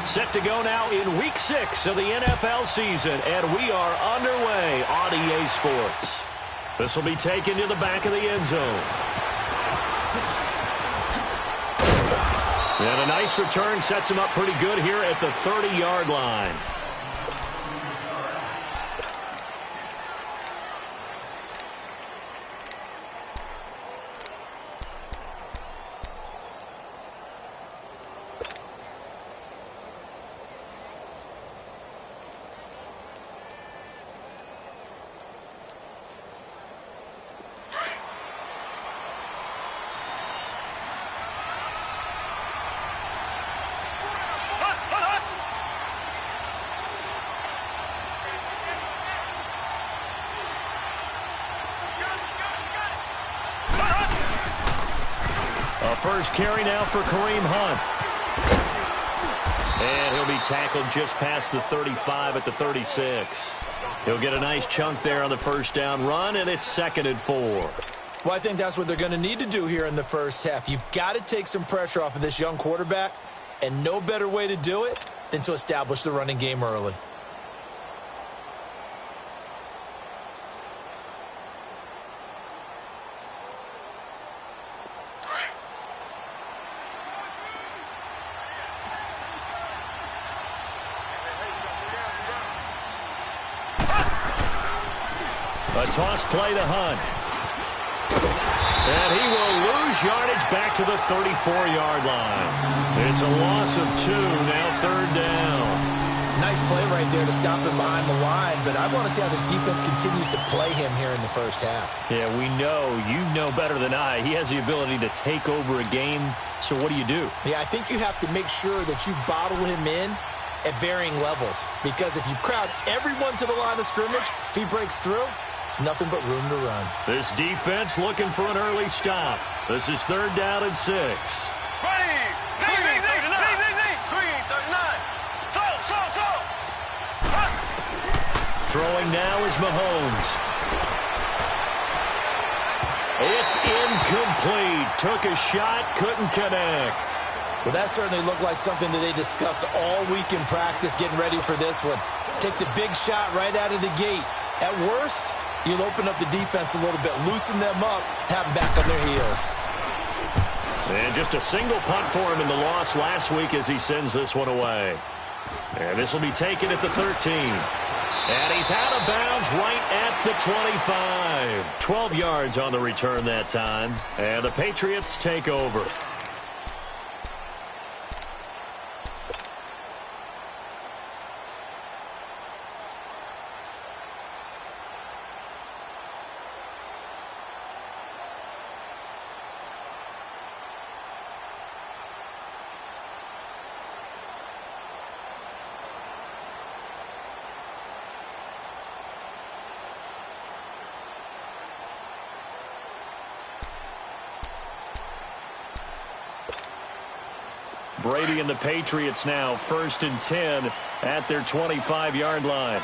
Set to go now in Week 6 of the NFL season, and we are underway on EA Sports. This will be taken to the back of the end zone. And a nice return sets him up pretty good here at the 30-yard line. First carry now for Kareem Hunt. And he'll be tackled just past the 35 at the 36. He'll get a nice chunk there on the first down run, and it's 2nd and 4. Well, I think that's what they're going to need to do here in the first half. You've got to take some pressure off of this young quarterback, and no better way to do it than to establish the running game early. A toss play to Hunt. And he will lose yardage back to the 34-yard line. It's a loss of 2, now 3rd down. Nice play right there to stop him behind the line, but I want to see how this defense continues to play him here in the first half. Yeah, we know, you know better than I, he has the ability to take over a game, so what do you do? Yeah, I think you have to make sure that you bottle him in at varying levels, because if you crowd everyone to the line of scrimmage, if he breaks through, nothing but room to run. This defense looking for an early stop. This is 3rd down and 6. Throwing now is Mahomes. It's incomplete. Took a shot, couldn't connect. Well, that certainly looked like something that they discussed all week in practice getting ready for this one. Take the big shot right out of the gate. At worst, you'll open up the defense a little bit, loosen them up, have them back on their heels. And just a single punt for him in the loss last week as he sends this one away. And this will be taken at the 13. And he's out of bounds right at the 25. 12 yards on the return that time. And the Patriots take over. Brady and the Patriots now 1st and 10 at their 25-yard line.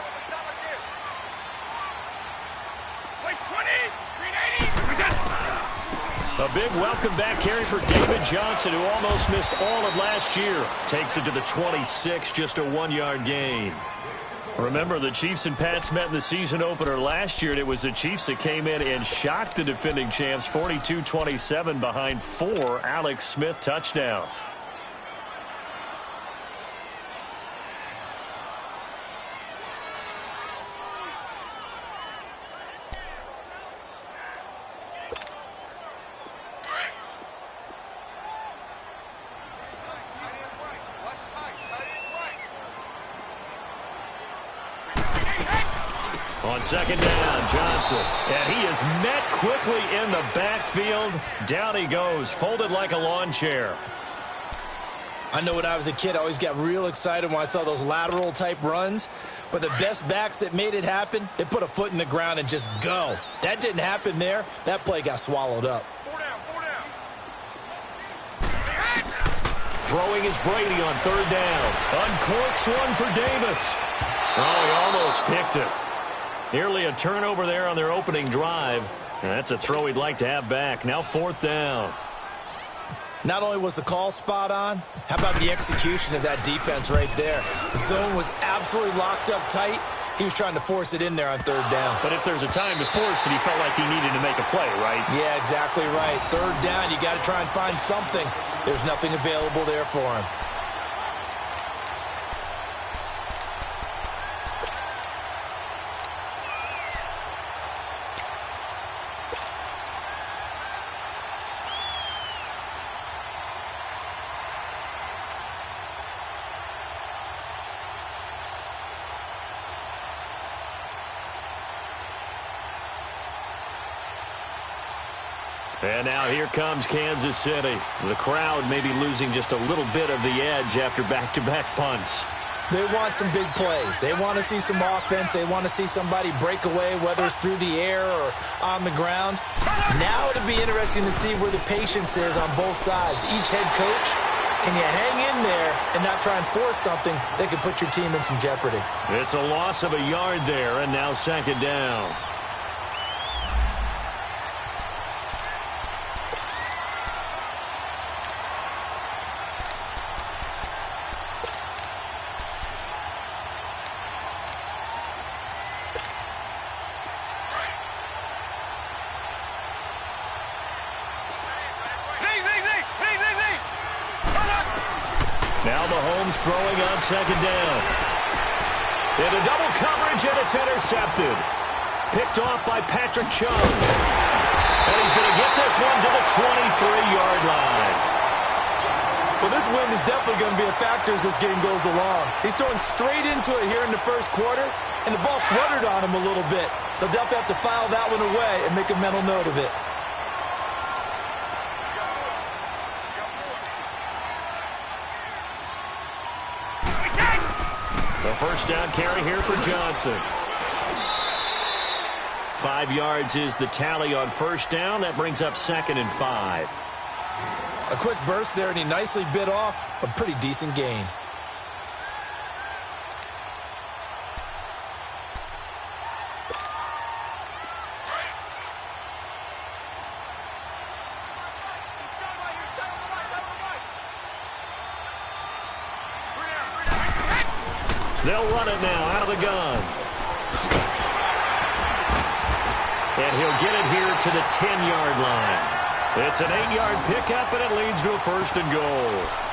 A big welcome back carry for David Johnson, who almost missed all of last year. Takes it to the 26, just a 1-yard gain. Remember, the Chiefs and Pats met in the season opener last year, and it was the Chiefs that came in and shocked the defending champs 42-27 behind 4 Alex Smith touchdowns. On 2nd down, Johnson. And he is met quickly in the backfield. Down he goes, folded like a lawn chair. I know when I was a kid, I always got real excited when I saw those lateral-type runs. But the best backs that made it happen, they put a foot in the ground and just go. That didn't happen there. That play got swallowed up. Throwing is Brady on 3rd down. Uncorks one for Davis. Oh, he almost picked it. Nearly a turnover there on their opening drive. And that's a throw he'd like to have back. Now 4th down. Not only was the call spot on, how about the execution of that defense right there? The zone was absolutely locked up tight. He was trying to force it in there on third down. But if there's a time to force it, he felt like he needed to make a play, right? Yeah, exactly right. Third down, you got to try and find something. There's nothing available there for him. And now here comes Kansas City. The crowd may be losing just a little bit of the edge after back-to-back punts. They want some big plays. They want to see some offense. They want to see somebody break away, whether it's through the air or on the ground. Now it'll be interesting to see where the patience is on both sides. Each head coach, can you hang in there and not try and force something that could put your team in some jeopardy? It's a loss of a yard there, and now second down. Now Mahomes throwing on second down. Into double coverage, and it's intercepted. Picked off by Patrick Chung. And he's going to get this one to the 23-yard line. Well, this win is definitely going to be a factor as this game goes along. He's throwing straight into it here in the first quarter, and the ball fluttered on him a little bit. They'll definitely have to file that one away and make a mental note of it. The first down carry here for Johnson. 5 yards is the tally on first down. That brings up 2nd and 5. A quick burst there, and he nicely bit off a pretty decent gain. They'll run it now out of the gun. And he'll get it here to the 10-yard line. It's an 8-yard pickup, and it leads to a 1st and goal.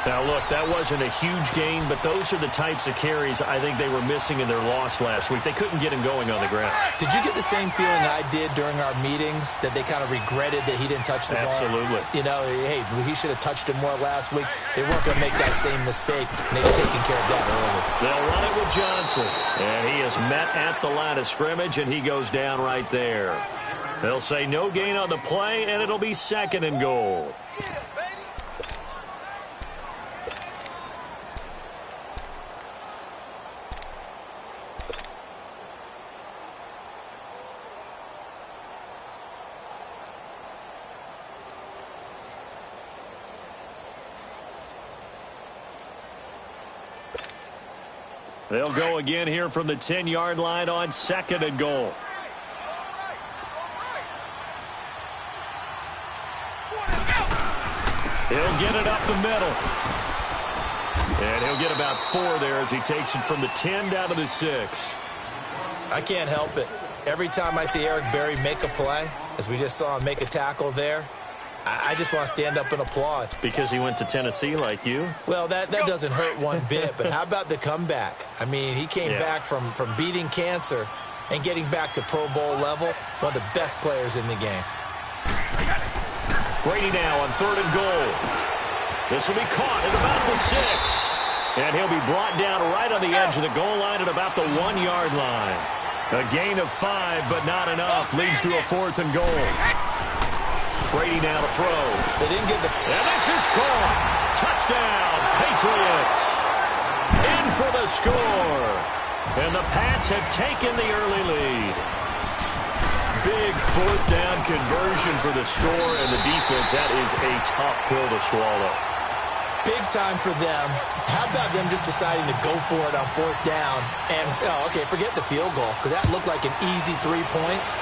Now, look, that wasn't a huge gain, but those are the types of carries I think they were missing in their loss last week. They couldn't get him going on the ground. Did you get the same feeling I did during our meetings, that they kind of regretted that he didn't touch the ball? Absolutely. You know, hey, he should have touched it more last week. They weren't going to make that same mistake, and they've taken care of that early. They'll run it with Johnson, and he is met at the line of scrimmage, and he goes down right there. They'll say no gain on the play, and it'll be 2nd and goal. They'll go again here from the 10-yard line on 2nd and goal. He'll get it up the middle. And he'll get about 4 there as he takes it from the 10 down to the 6. I can't help it. Every time I see Eric Berry make a play, as we just saw him make a tackle there, I just want to stand up and applaud. Because he went to Tennessee like you? Well, that doesn't hurt one bit, but how about the comeback? I mean, he came back from beating cancer and getting back to Pro Bowl level, one of the best players in the game. Brady now on 3rd and goal. This will be caught at about the 6. And he'll be brought down right on the edge of the goal line at about the 1-yard line. A gain of 5, but not enough. Leads to a 4th and goal. Brady now to throw. They didn't get the... And this is caught. Touchdown, Patriots. In for the score. And the Pats have taken the early lead. Big 4th down conversion for the score, and the defense, that is a tough pill to swallow. Big time for them. How about them just deciding to go for it on 4th down? And, okay, forget the field goal, because that looked like an easy 3 points.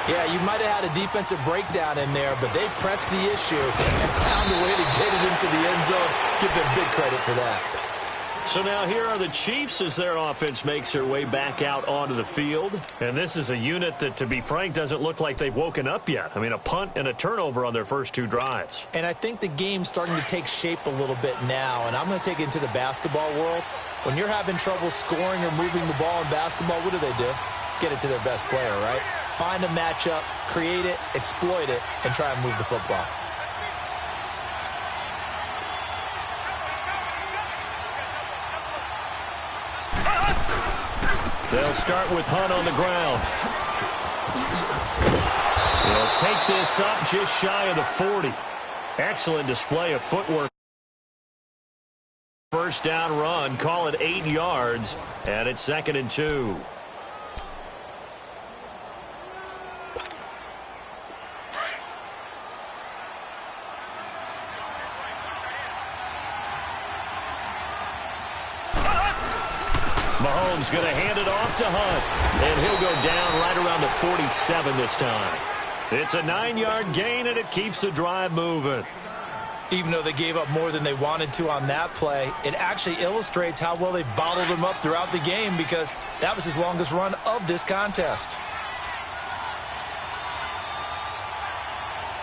Yeah, you might have had a defensive breakdown in there, but they pressed the issue and found a way to get it into the end zone. Give them big credit for that. So now here are the Chiefs as their offense makes their way back out onto the field. And this is a unit that, to be frank, doesn't look like they've woken up yet. I mean, a punt and a turnover on their first two drives. And I think the game's starting to take shape a little bit now, and I'm going to take it into the basketball world. When you're having trouble scoring or moving the ball in basketball, what do? Get it to their best player, right? Find a matchup, create it, exploit it, and try and move the football. They'll start with Hunt on the ground. They'll take this up just shy of the 40. Excellent display of footwork. First down run, call it 8 yards, and it's 2nd and 2. Mahomes going to hand it off to Hunt, and he'll go down right around the 47 this time. It's a 9-yard gain, and it keeps the drive moving. Even though they gave up more than they wanted to on that play, it actually illustrates how well they've bottled him up throughout the game, because that was his longest run of this contest.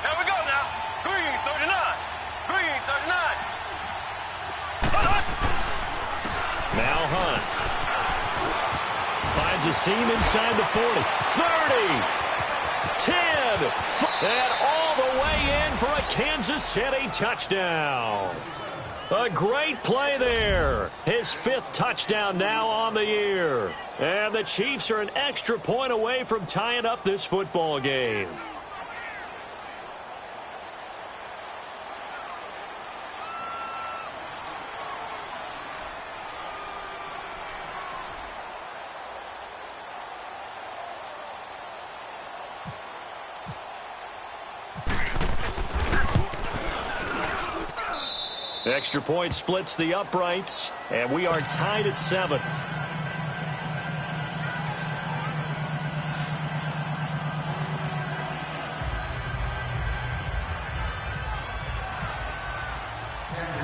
Here we go now. Green 39. Green 39. Now Hunt finds a seam inside the 40, 30, 10, and all the way in for a Kansas City touchdown. A great play there. His 5th touchdown now on the year. And the Chiefs are an extra point away from tying up this football game. Extra point splits the uprights, and we are tied at 7.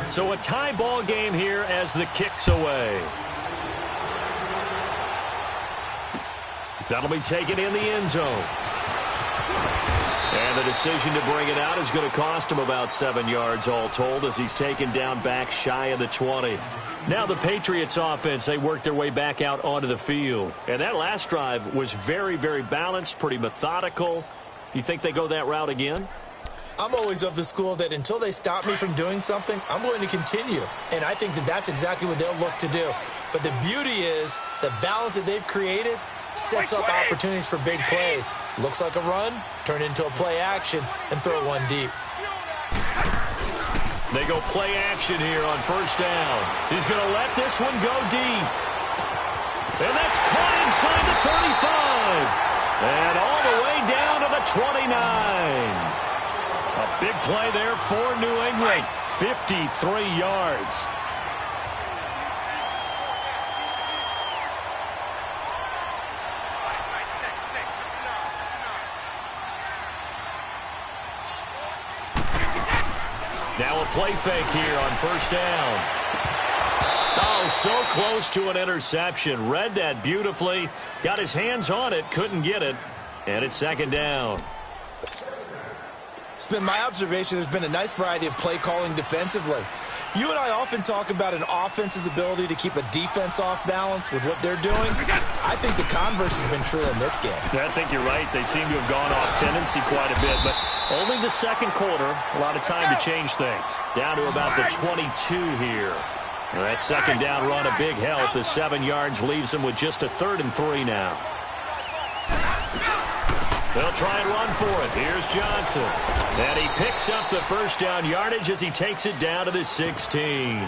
So a tie ball game here as the kick's away. That'll be taken in the end zone. And the decision to bring it out is going to cost him about 7 yards all told, as he's taken down back shy of the 20. Now the Patriots offense, they work their way back out onto the field. And that last drive was very, very balanced, pretty methodical. You think they go that route again? I'm always of the school that until they stop me from doing something, I'm going to continue. And I think that that's exactly what they'll look to do. But the beauty is the balance that they've created sets up opportunities for big plays. Looks like a run, turn into a play action, and throw one deep. They go play action here on first down. He's going to let this one go deep. And that's caught inside the 35. And all the way down to the 29. A big play there for New England. 53 yards. Now a play fake here on first down. Oh, so close to an interception. Read that beautifully. Got his hands on it, couldn't get it. And it's 2nd down. It's been my observation there's been a nice variety of play calling defensively. You and I often talk about an offense's ability to keep a defense off balance with what they're doing. I think the converse has been true in this game. I think you're right. They seem to have gone off tendency quite a bit, but only the second quarter. A lot of time to change things. Down to about the 22 here. And that 2nd down run a big help as 7 yards leaves them with just a 3rd and 3 now. They'll try and run for it. Here's Johnson. And he picks up the first down yardage as he takes it down to the 16.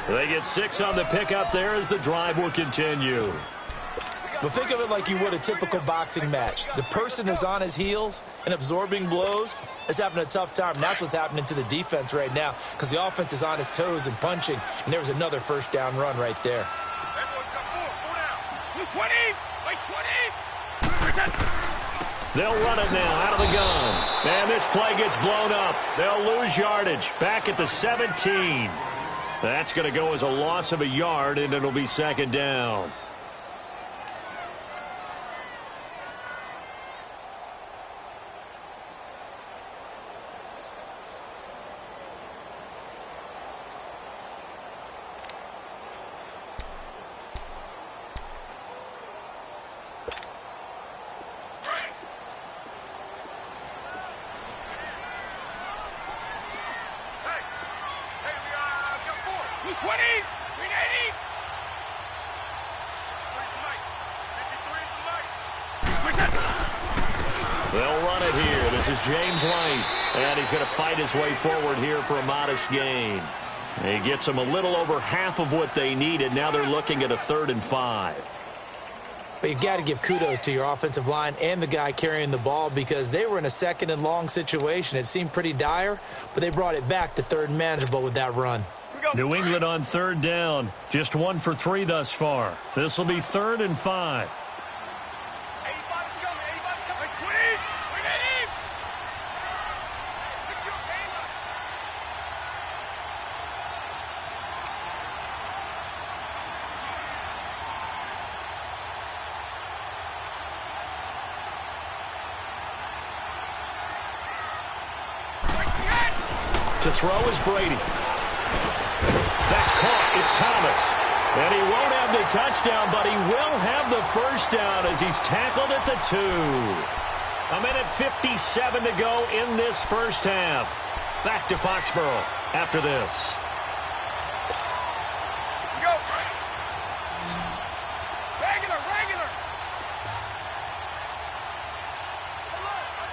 They get 6 on the pickup there as the drive will continue. Well, think of it like you would a typical boxing match. The person that's on his heels and absorbing blows is having a tough time. And that's what's happening to the defense right now, because the offense is on his toes and punching. And there was another first down run right there. 20! Wait, 20! They'll run it now out of the gun. And this play gets blown up. They'll lose yardage back at the 17. That's going to go as a loss of a yard, and it'll be second down. They'll run it here. This is James White, and he's going to fight his way forward here for a modest gain. He gets them a little over half of what they needed. Now they're looking at a 3rd and 5. But you've got to give kudos to your offensive line and the guy carrying the ball because they were in a 2nd and long situation. It seemed pretty dire, but they brought it back to 3rd and manageable with that run. New England on 3rd down. Just 1 for 3 thus far. This will be 3rd and 5. To throw is Brady. That's caught. It's Thomas. And he won't have the touchdown, but he will have the first down as he's tackled at the 2. 1:57 to go in this first half. Back to Foxborough after this. Go. Regular.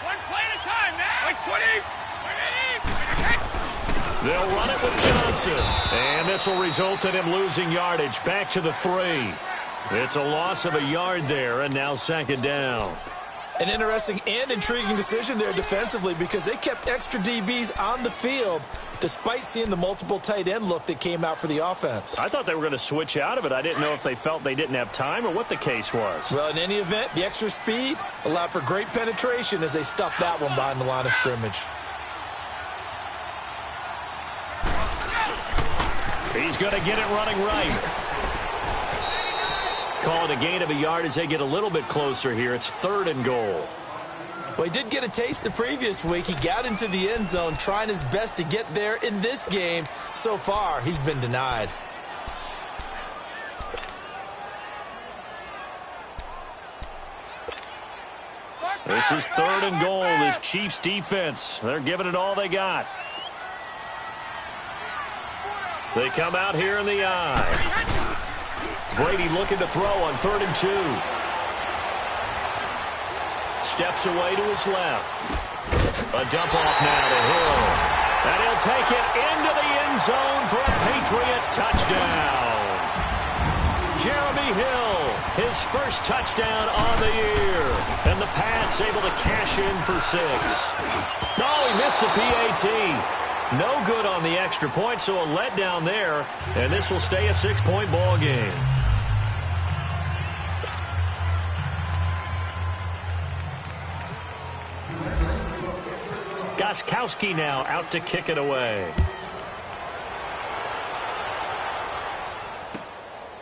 One play at a time now. Like 20. They'll run it with Johnson. And this will result in him losing yardage back to the 3. It's a loss of a yard there, and now second down. An interesting and intriguing decision there defensively because they kept extra DBs on the field despite seeing the multiple tight end look that came out for the offense. I thought they were going to switch out of it. I didn't know if they felt they didn't have time or what the case was. Well, in any event, the extra speed allowed for great penetration as they stuffed that one behind the line of scrimmage. He's going to get it running right. Call it a gain of a yard as they get a little bit closer here. It's 3rd and goal. Well, he did get a taste the previous week. He got into the end zone trying his best to get there in this game. So far, he's been denied. This is 3rd and goal. This Chiefs defense, they're giving it all they got. They come out here in the eye. Brady looking to throw on 3rd and 2. Steps away to his left. A dump off now to Hill. And he'll take it into the end zone for a Patriot touchdown. Jeremy Hill, his first touchdown on the year. And the Pats able to cash in for 6. No, he missed the PAT. No good on the extra point, so a letdown there. And this will stay a 6-point ball game. Gostkowski now out to kick it away.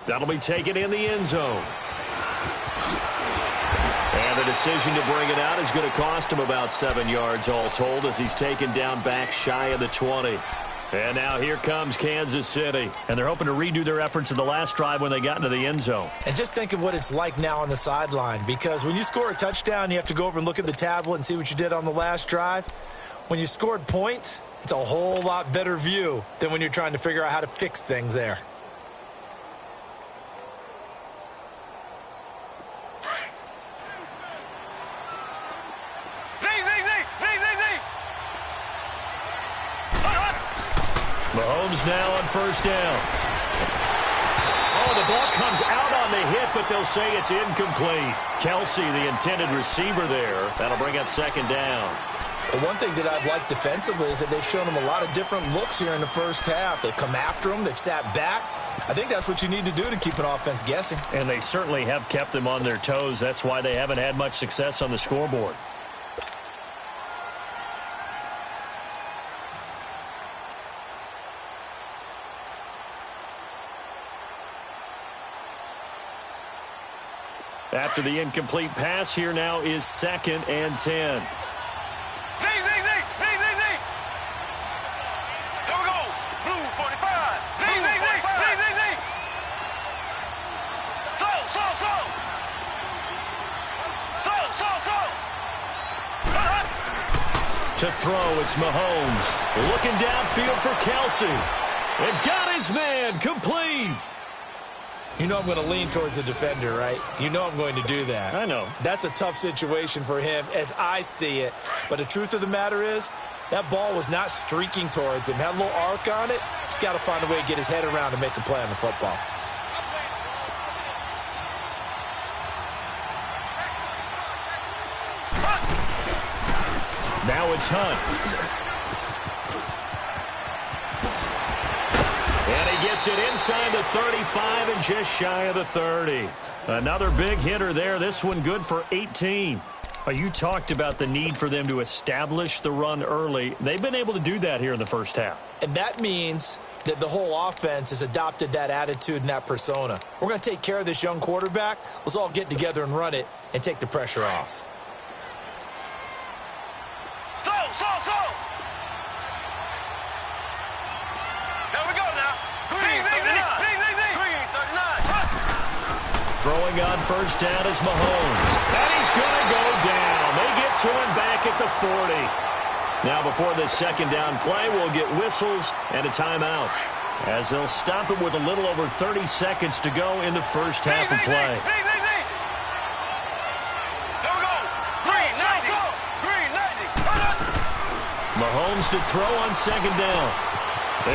That'll be taken in the end zone. And the decision to bring it out is going to cost him about 7 yards all told as he's taken down back shy of the 20. And now here comes Kansas City. And they're hoping to redo their efforts in the last drive when they got into the end zone. And just think of what it's like now on the sideline, because when you score a touchdown, you have to go over and look at the tablet and see what you did on the last drive. When you scored points, it's a whole lot better view than when you're trying to figure out how to fix things there. Mahomes now on 1st down. Oh, the ball comes out on the hit, but they'll say it's incomplete. Kelsey, the intended receiver there. That'll bring up 2nd down. Well, one thing that I've liked defensively is that they've shown them a lot of different looks here in the first half. They've come after them. They've sat back. I think that's what you need to do to keep an offense guessing. And they certainly have kept them on their toes. That's why they haven't had much success on the scoreboard. After the incomplete pass, here now is 2nd and 10. Z. Here we go. Blue 45. Z. To throw, it's Mahomes. Looking downfield for Kelsey. And got his man complete. You know I'm going to lean towards the defender, right? You know I'm going to do that. I know. That's a tough situation for him as I see it. But the truth of the matter is, that ball was not streaking towards him. Had a little arc on it. He's got to find a way to get his head around and make a play on the football. Now it's Hunt. And he gets it inside the 35 and just shy of the 30. Another big hitter there. This one good for 18. You talked about the need for them to establish the run early. They've been able to do that here in the first half. And that means that the whole offense has adopted that attitude and that persona. We're going to take care of this young quarterback. Let's all get together and run it and take the pressure off. Throwing on first down is Mahomes. And he's going to go down. They get to him back at the 40. Now before this second down play, we'll get whistles and a timeout, as they'll stop it with a little over 30 seconds to go in the first half of play. Here we go. 390. Mahomes to throw on second down.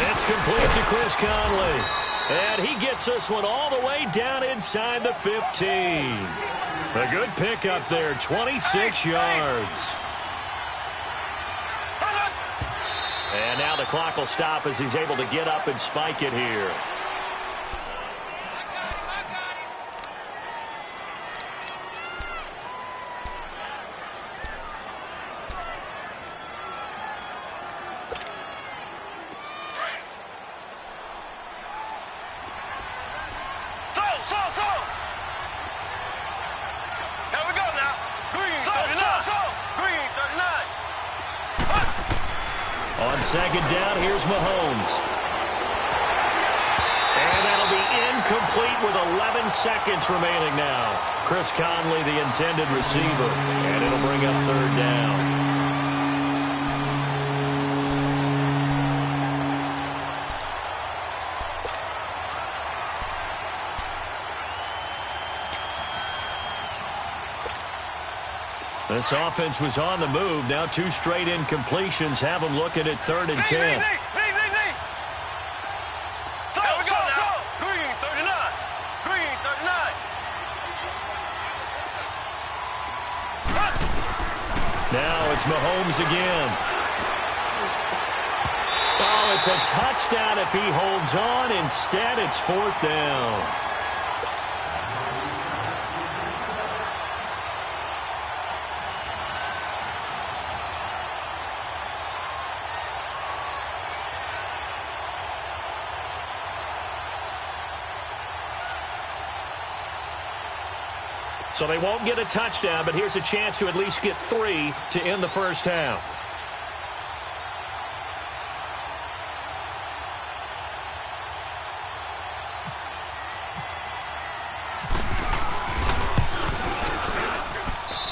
It's complete to Chris Conley. And he gets this one all the way down inside the 15. A good pickup there, 26 yards. And now the clock will stop as he's able to get up and spike it here. On second down, here's Mahomes. And that'll be incomplete with 11 seconds remaining now. Chris Conley, the intended receiver. And it'll bring up third down. This offense was on the move. Now 2 straight incompletions have them looking at 3rd and 10. There we go now. Green 39. Green 39. Now it's Mahomes again. Oh, it's a touchdown if he holds on. Instead, it's 4th down. So they won't get a touchdown, but here's a chance to at least get 3 to end the first half.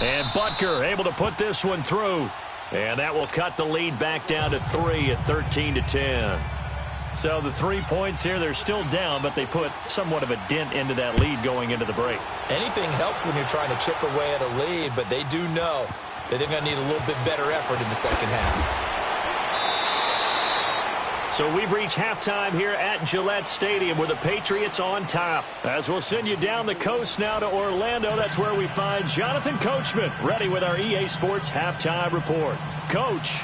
And Butker able to put this one through. And that will cut the lead back down to 3 at 13-10. So the 3 points here, they're still down, but they put somewhat of a dent into that lead going into the break. Anything helps when you're trying to chip away at a lead, but they do know that they're going to need a little bit better effort in the second half. So we've reached halftime here at Gillette Stadium with the Patriots on top. As we'll send you down the coast now to Orlando, that's where we find Jonathan Coachman ready with our EA Sports halftime report. Coach.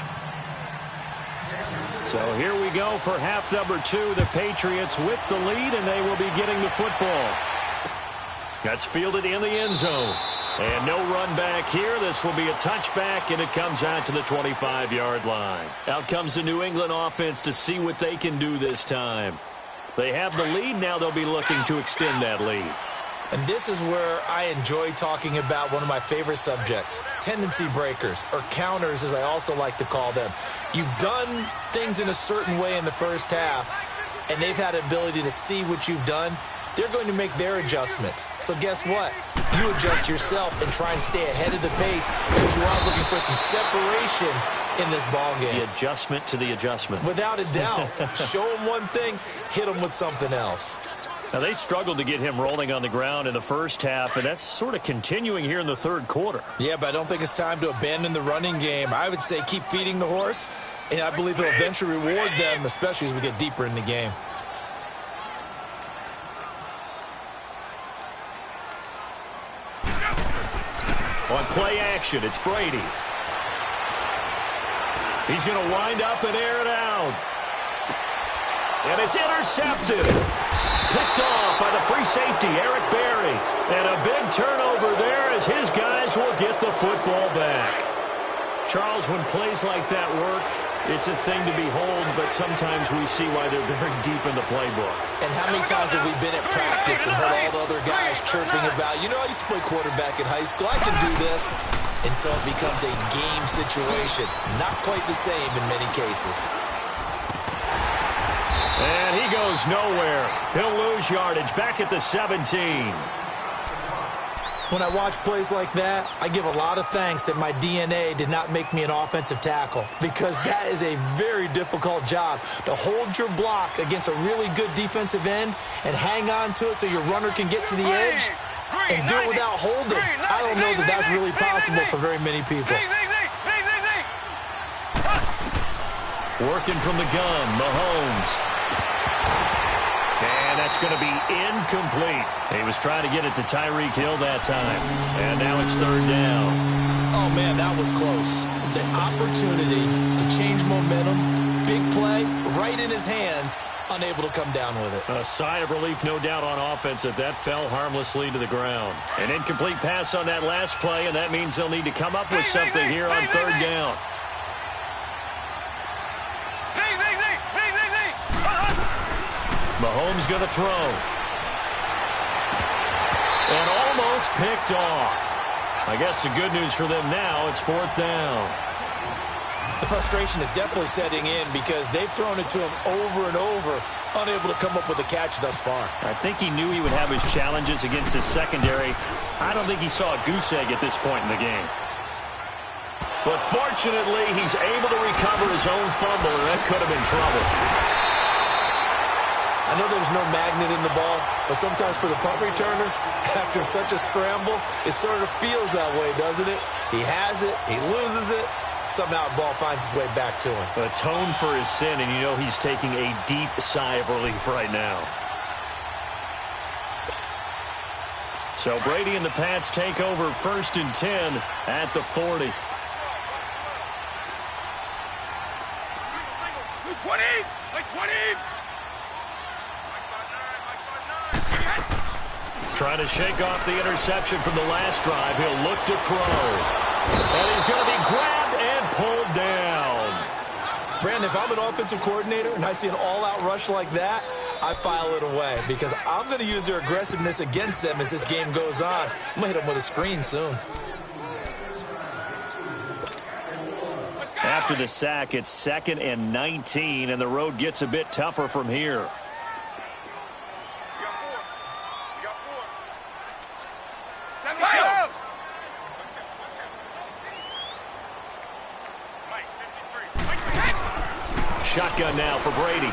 So here we go for half number 2. The Patriots with the lead, and they will be getting the football. That's fielded in the end zone. And no run back here. This will be a touchback, and it comes out to the 25-yard line. Out comes the New England offense to see what they can do this time. They have the lead. Now they'll be looking to extend that lead. And this is where I enjoy talking about one of my favorite subjects, tendency breakers, or counters as I also like to call them. You've done things in a certain way in the first half, and they've had the ability to see what you've done. They're going to make their adjustments. So guess what? You adjust yourself and try and stay ahead of the pace because you are looking for some separation in this ball game. The adjustment to the adjustment. Without a doubt. Show them one thing, hit them with something else. Now, they struggled to get him rolling on the ground in the first half, and that's sort of continuing here in the third quarter. Yeah, but I don't think it's time to abandon the running game. I would say keep feeding the horse, and I believe he'll eventually reward them, especially as we get deeper in the game. On play action, it's Brady. He's going to wind up and air it out. And it's intercepted. Picked off by the free safety, Eric Berry. And a big turnover there as his guys will get the football back. Charles, when plays like that work, it's a thing to behold, but sometimes we see why they're very deep in the playbook. And how many times have we been at practice and heard all the other guys chirping about, you know, I used to play quarterback in high school, I can do this, until it becomes a game situation. Not quite the same in many cases. And he goes nowhere. He'll lose yardage back at the 17. When I watch plays like that, I give a lot of thanks that my DNA did not make me an offensive tackle, because that is a very difficult job to hold your block against a really good defensive end and hang on to it so your runner can get to the edge and do it without holding. I don't know that that's really possible for very many people. Working from the gun, Mahomes. And that's going to be incomplete. He was trying to get it to Tyreek Hill that time. And now it's third down. Oh, man, that was close. The opportunity to change momentum, big play, right in his hands, unable to come down with it. A sigh of relief, no doubt, on offense that fell harmlessly to the ground. An incomplete pass on that last play, and that means they'll need to come up with something here on third down. Mahomes going to throw. And almost picked off. I guess the good news for them now, it's fourth down. The frustration is definitely setting in because they've thrown it to him over and over, unable to come up with a catch thus far. I think he knew he would have his challenges against his secondary. I don't think he saw a goose egg at this point in the game. But fortunately, he's able to recover his own fumble, and that could have been trouble. I know there's no magnet in the ball, but sometimes for the punt returner, after such a scramble, it sort of feels that way, doesn't it? He has it, he loses it, somehow the ball finds its way back to him. Atone for his sin, and you know he's taking a deep sigh of relief right now. So Brady and the Pats take over first and 10 at the 40. 20! Like 20! Trying to shake off the interception from the last drive. He'll look to throw. And he's going to be grabbed and pulled down. Brandon, if I'm an offensive coordinator and I see an all-out rush like that, I file it away because I'm going to use their aggressiveness against them as this game goes on. I'm going to hit them with a screen soon. After the sack, it's 2nd and 19, and the road gets a bit tougher from here. Shotgun now for Brady.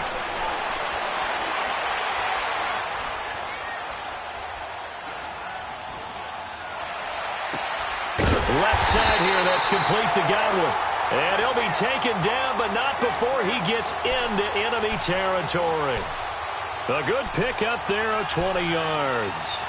Left side here, that's complete to Godwin. And he'll be taken down, but not before he gets into enemy territory. A good pick up there of 20 yards.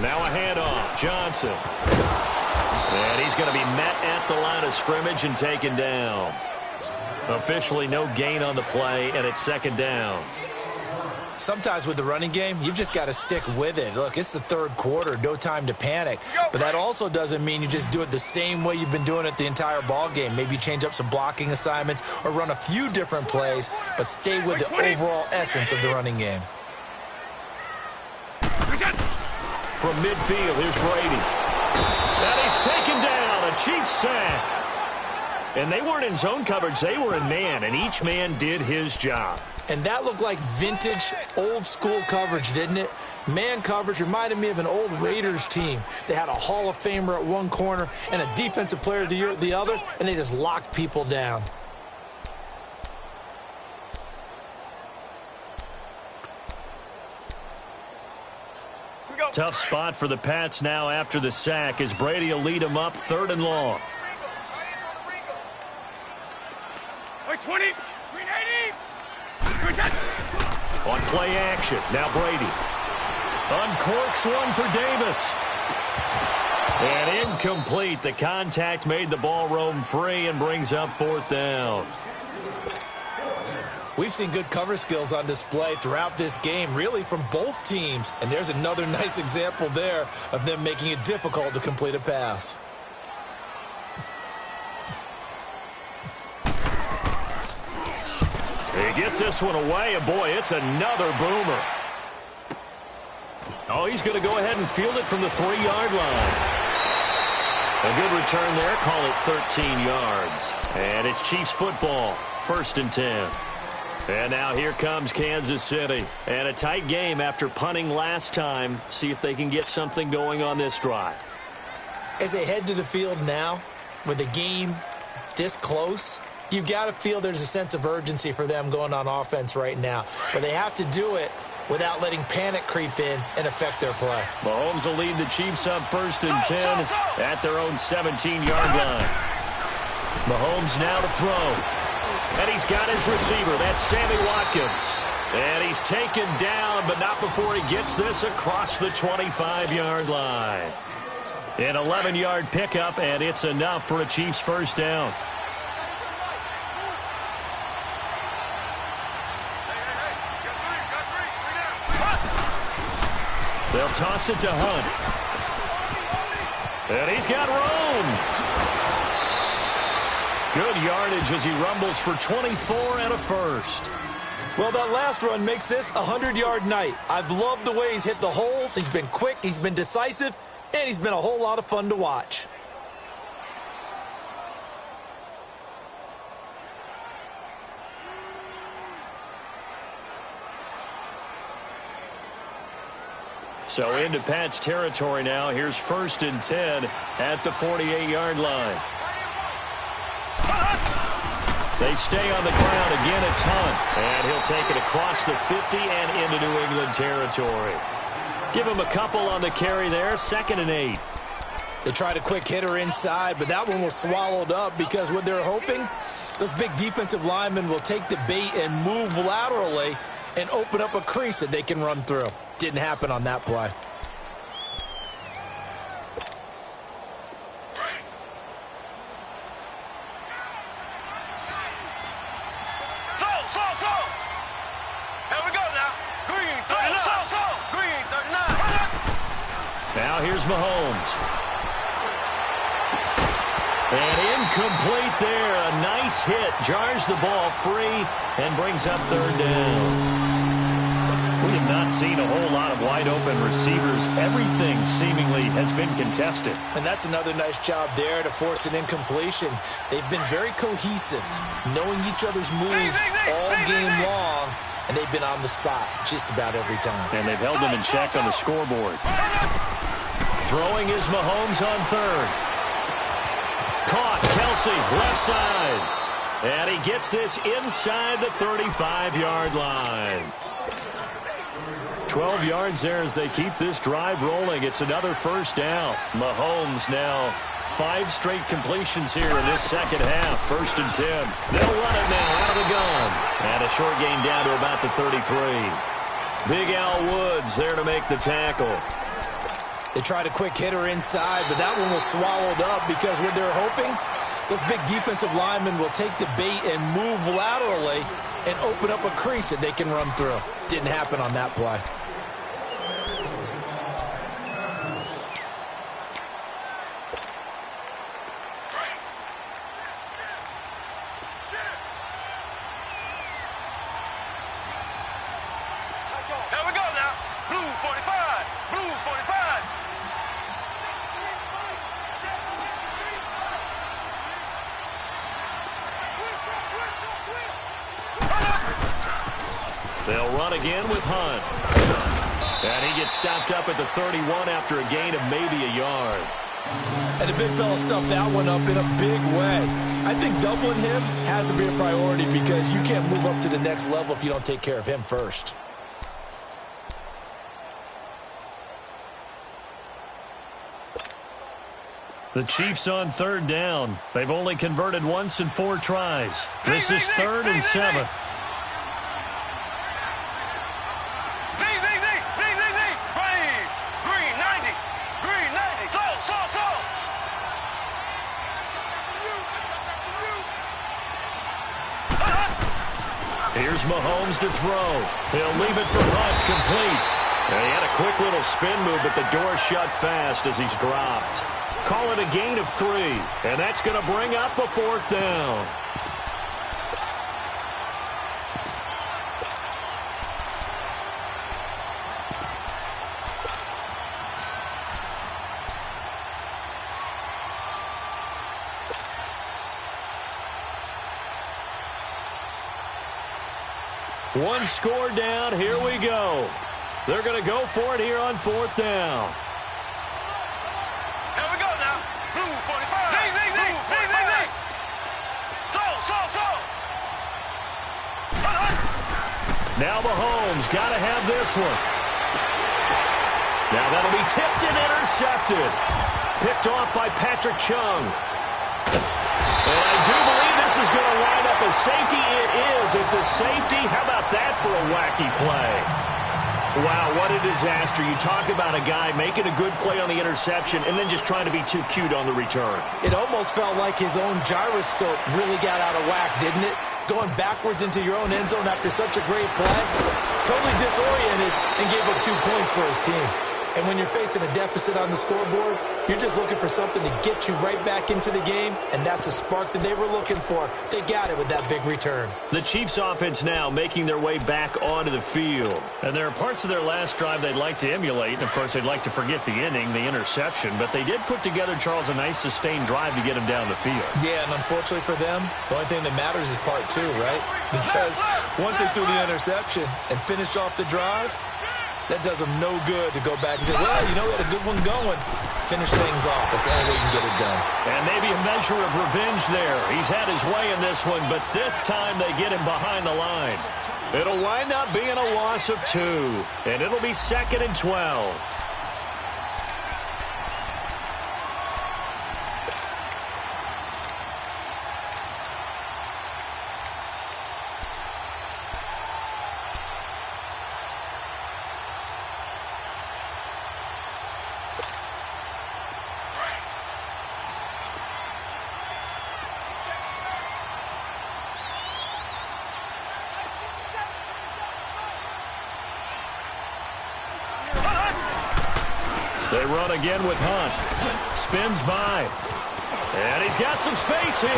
Now a handoff, Johnson. And he's going to be met at the line of scrimmage and taken down. Officially no gain on the play, and it's 2nd down. Sometimes with the running game, you've just got to stick with it. Look, it's the third quarter, no time to panic. But that also doesn't mean you just do it the same way you've been doing it the entire ball game. Maybe change up some blocking assignments or run a few different plays, but stay with the overall essence of the running game. From midfield, here's Brady. And he's taken down, a Chiefs sack. And they weren't in zone coverage, they were in man, and each man did his job. And that looked like vintage, old-school coverage, didn't it? Man coverage reminded me of an old Raiders team. They had a Hall of Famer at one corner and a Defensive Player of the Year at the other, and they just locked people down. Tough spot for the Pats now after the sack as Brady will lead them up 3rd and long. 20, 380. On play action, now Brady. Uncorks one for Davis. And incomplete. The contact made the ball roam free and brings up 4th down. We've seen good cover skills on display throughout this game, really from both teams. And there's another nice example there of them making it difficult to complete a pass. He gets this one away, and boy, it's another boomer. Oh, he's going to go ahead and field it from the 3-yard line. A good return there, call it 13 yards. And it's Chiefs football, 1st and 10. And now here comes Kansas City. And a tight game after punting last time. See if they can get something going on this drive. As they head to the field now, with the game this close, you've got to feel there's a sense of urgency for them going on offense right now. But they have to do it without letting panic creep in and affect their play. Mahomes will lead the Chiefs up 1st and 10 at their own 17-yard line. Mahomes now to throw. And he's got his receiver. That's Sammy Watkins. And he's taken down, but not before he gets this across the 25-yard line. An 11-yard pickup, and it's enough for a Chiefs 1st down. They'll toss it to Hunt. And he's got room. Good yardage as he rumbles for 24 and a 1st. Well, that last run makes this a 100-yard night. I've loved the way he's hit the holes. He's been quick, he's been decisive, and he's been a whole lot of fun to watch. So into Pat's territory now. Here's 1st and 10 at the 48-yard line. They stay on the ground. Again, it's Hunt. And he'll take it across the 50 and into New England territory. Give him a couple on the carry there. 2nd and 8. They tried a quick hitter inside, but that one was swallowed up because what they're hoping, those big defensive linemen will take the bait and move laterally and open up a crease that they can run through. Didn't happen on that play. Here we go now. Green 39. Green 39. Now here's Mahomes. And incomplete there. A nice hit. Jars the ball free and brings up 3rd down. We have not seen a whole lot of wide-open receivers. Everything seemingly has been contested. And that's another nice job there to force an incompletion. They've been very cohesive, knowing each other's moves all game long, and they've been on the spot just about every time. And they've held them in check on the scoreboard. Throwing is Mahomes on 3rd. Caught, Kelsey, left side. And he gets this inside the 35-yard line. 12 yards there as they keep this drive rolling. It's another 1st down. Mahomes now 5 straight completions here in this 2nd half. 1st and 10. They'll run it now out of the gun. And a short gain down to about the 33. Big Al Woods there to make the tackle. They tried a quick hitter inside, but that one was swallowed up because what they're hoping, Those big defensive linemen will take the bait and move laterally and open up a crease that they can run through. Didn't happen on that play. Here we go now. Blue 45. Blue 45. They'll run again with Hunt. And he gets stopped up at the 31 after a gain of maybe a yard. And the big fella stuffed that one up in a big way. I think doubling him has to be a priority because you can't move up to the next level if you don't take care of him first. The Chiefs on 3rd down. They've only converted once in 4 tries. This is 3rd and 7. Green 90. Green 90. Slow. Here's Mahomes to throw. He'll leave it for Hunt, complete. And he had a quick little spin move, but the door shut fast as he's dropped. Call it a gain of 3, and that's going to bring up a 4th down. One score down, here we go. They're going to go for it here on 4th down. Here we go now. Blue 45. Blue 45. Slow. Now Mahomes got to have this one. Now that'll be tipped and intercepted. Picked off by Patrick Chung. And I do believe this is going to wind up a safety. It is. It's a safety. How about that for a wacky play? Wow, what a disaster. You talk about a guy making a good play on the interception and then just trying to be too cute on the return. It almost felt like his own gyroscope really got out of whack, didn't it? Going backwards into your own end zone after such a great play. Totally disoriented and gave up 2 points for his team. And when you're facing a deficit on the scoreboard, you're just looking for something to get you right back into the game, and that's the spark that they were looking for. They got it with that big return. The Chiefs offense now making their way back onto the field. And there are parts of their last drive they'd like to emulate, and of course they'd like to forget the inning, the interception, but they did put together, Charles, a nice sustained drive to get him down the field. Yeah, and unfortunately for them, the only thing that matters is part 2, right? Because once they threw the interception and finished off the drive, that does them no good to go back and say, well, you know, we had a good one going. Finish things off. That's the only way you can get it done. And maybe a measure of revenge there. He's had his way in this one, but this time they get him behind the line. It'll wind up being a loss of 2, and it'll be 2nd and 12. They run again with Hunt. Spins by. And he's got some space here.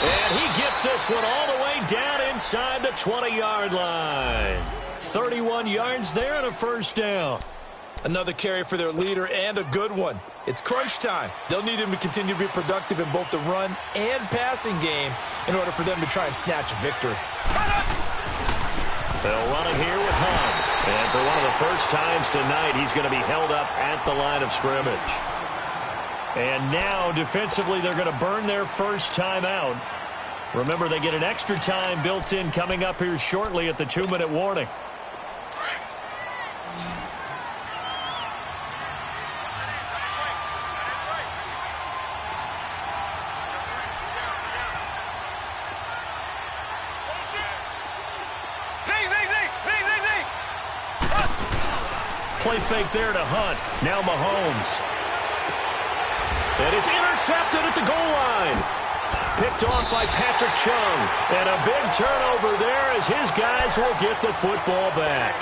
And he gets this one all the way down inside the 20-yard line. 31 yards there and a 1st down. Another carry for their leader and a good one. It's crunch time. They'll need him to continue to be productive in both the run and passing game in order for them to try and snatch a victory. They'll run it here with Hunt. And for one of the first times tonight, he's going to be held up at the line of scrimmage. And now, defensively, they're going to burn their first time out. Remember, they get an extra time built in coming up here shortly at the 2-minute warning. Play fake there to Hunt. Now Mahomes. And it's intercepted at the goal line. Picked off by Patrick Chung. And a big turnover there as his guys will get the football back.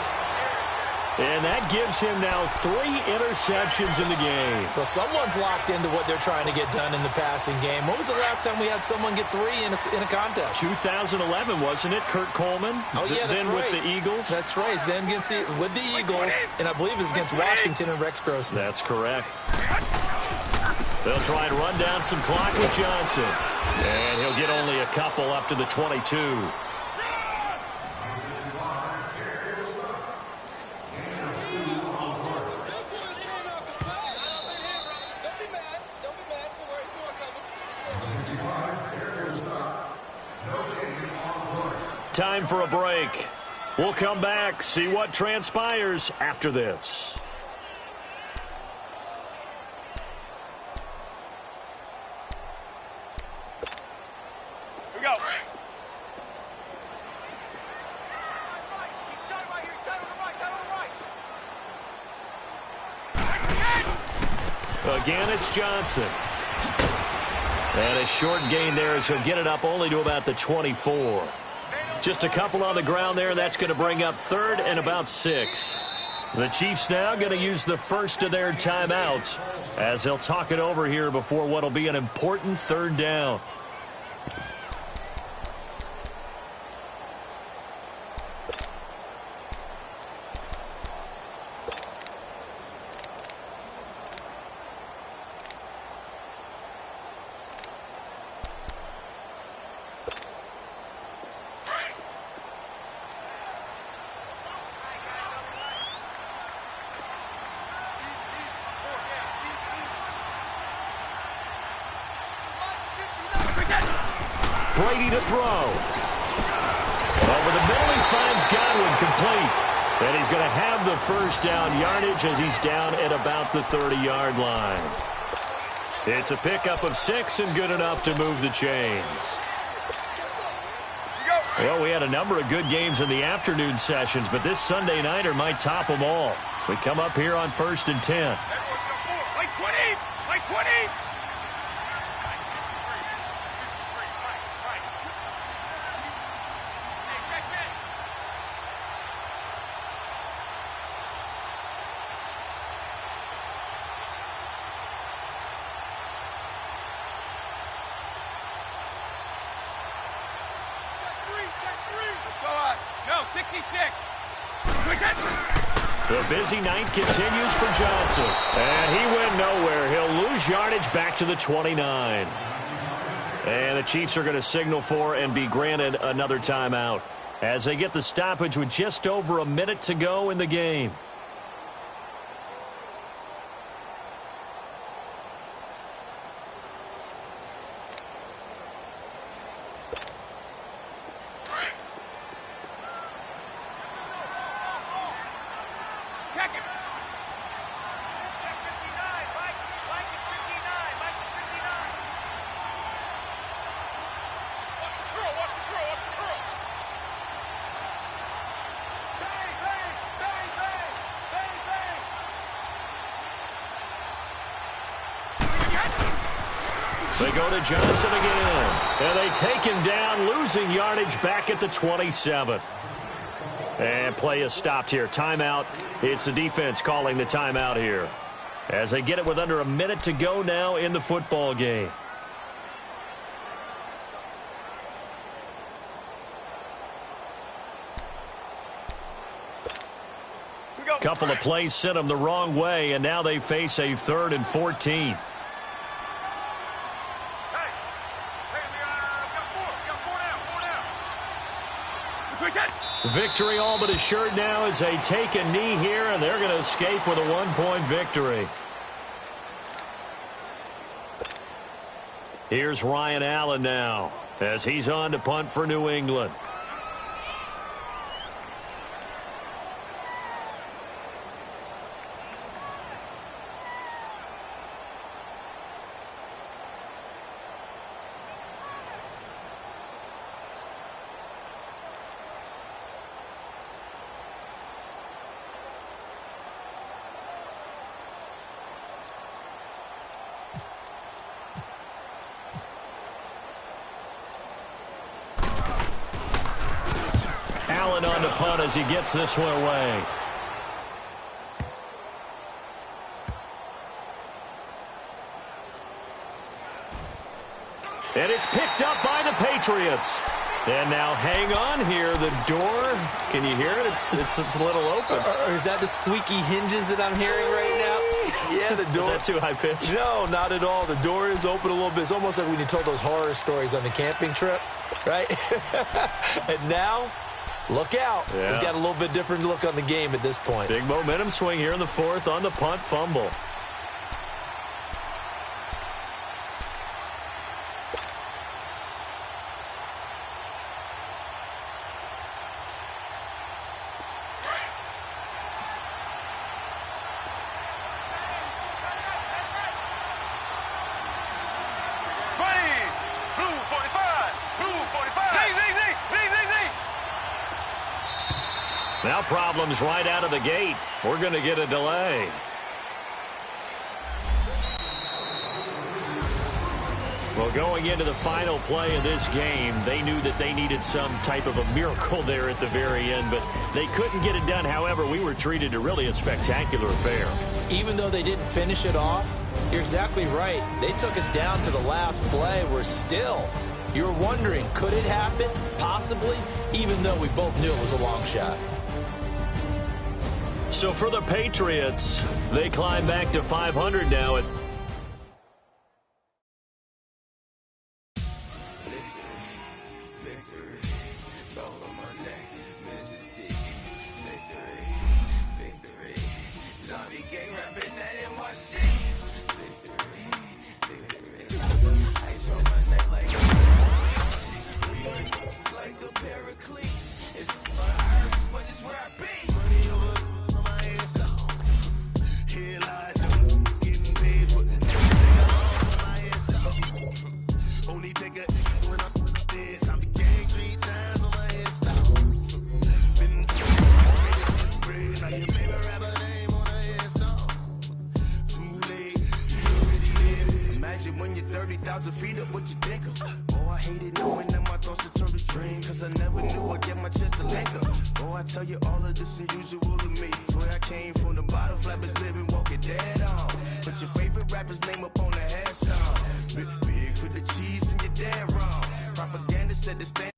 And that gives him now 3 interceptions in the game. Well, someone's locked into what they're trying to get done in the passing game. When was the last time we had someone get 3 in a contest? 2011, wasn't it? Kurt Coleman? Oh, yeah, that's then right. with the Eagles? That's right. Then with the Eagles, and I believe it was against Washington and Rex Grossman. That's correct. They'll try and run down some clock with Johnson. And he'll get only a couple up to the 22. Time for a break. We'll come back, see what transpires after this. Here we go. Again, it's Johnson. And a short gain there as he'll get it up only to about the 24. Just a couple on the ground there, and that's going to bring up 3rd and about 6. The Chiefs now going to use the first of their timeouts as they'll talk it over here before what will be an important 3rd down. Brady to throw. Over the middle, he finds Godwin complete. And he's going to have the first down yardage as he's down at about the 30-yard line. It's a pickup of 6 and good enough to move the chains. Well, we had a number of good games in the afternoon sessions, but this Sunday nighter might top them all. So we come up here on 1st and 10. Like 20! Like 20! No, 66. The busy night continues for Johnson. And he went nowhere. He'll lose yardage back to the 29. And the Chiefs are going to signal for and be granted another timeout as they get the stoppage with just over a minute to go in the game. They go to Johnson again. And they take him down, losing yardage back at the 27. And play is stopped here. Timeout. It's the defense calling the timeout here. As they get it with under a minute to go now in the football game. Couple of plays sent them the wrong way, and now they face a 3rd and 14. Victory all but assured now as they take a knee here, and they're going to escape with a 1-point victory. Here's Ryan Allen now as he's on to punt for New England. Allen on the punt as he gets this one away. And it's picked up by the Patriots. And now hang on here. The door, can you hear it? It's a little open. Or is that the squeaky hinges that I'm hearing right now? Yeah, the door. Is that too high pitch? No, not at all. The door is open a little bit. It's almost like when you told those horror stories on the camping trip, right? And now, look out. Yeah. We've got a little bit different look on the game at this point. Big momentum swing here in the fourth on the punt fumble. Now problems right out of the gate. We're going to get a delay. Well, going into the final play of this game, they knew that they needed some type of a miracle there at the very end, but they couldn't get it done. However, we were treated to really a spectacular affair. Even though they didn't finish it off, you're exactly right. They took us down to the last play. We're still, you're wondering, could it happen? Possibly, even though we both knew it was a long shot. So for the Patriots, they climb back to 500 now at feet up, what you think of? Oh, I hate it knowing that my thoughts turn to dream, cause I never knew I'd get my chance to link up. Oh, I tell you all of this unusual to me. Swear I came from the bottom, flappers living, walking dead on. Put your favorite rapper's name up on the headstone. Big for the cheese and you're dead wrong. Propaganda said to stand.